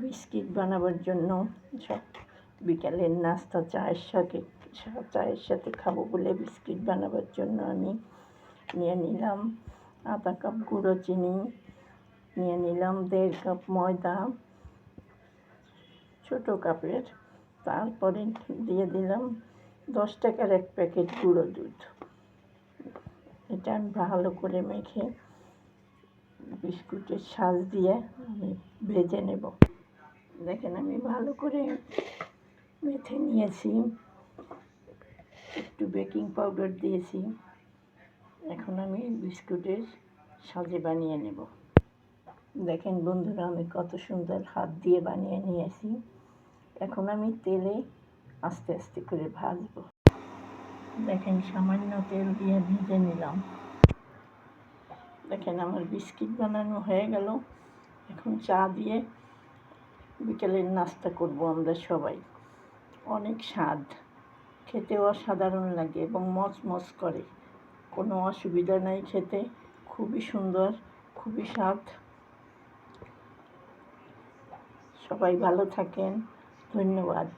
Biscuit বানাবার জন্য সব বিকালের নাস্তা চায়ের সাথে খাবো বলে বিস্কিট বানাবার জন্য আমি নিয়ে নিলাম আধা কাপ গুঁড়ো চিনি, নিয়ে নিলাম 1.5 কাপ ময়দা ছোটো কাপের, তারপরে দিয়ে দিলাম 10 টাকার 1 প্যাকেট গুঁড়ো দুধ। এটা আমি ভালো করে মেখে বিস্কুটের সাজ দিয়ে আমি ভেজে নেব। দেখেন আমি ভালো করে মেখে নিয়েছি, একটু বেকিং পাউডার দিয়েছি। এখন আমি বিস্কুটের সাজে বানিয়ে নেব। দেখেন বন্ধুরা, আমি কত সুন্দর হাত দিয়ে বানিয়ে নিয়েছি। এখন আমি তেলে আস্তে আস্তে করে ভাজবো। দেখেন সামান্য তেল দিয়ে ভেজে নিলাম। দেখেন আমার বিস্কিট বানানো হয়ে গেল। এখন চা দিয়ে বিকেলের নাস্তা করব আমরা সবাই। অনেক স্বাদ, খেতেও অসাধারণ লাগে এবং মচমচ করে, কোনো অসুবিধা নাই খেতে, খুবই সুন্দর, খুবই স্বাদ। সবাই ভালো থাকেন, ধন্যবাদ।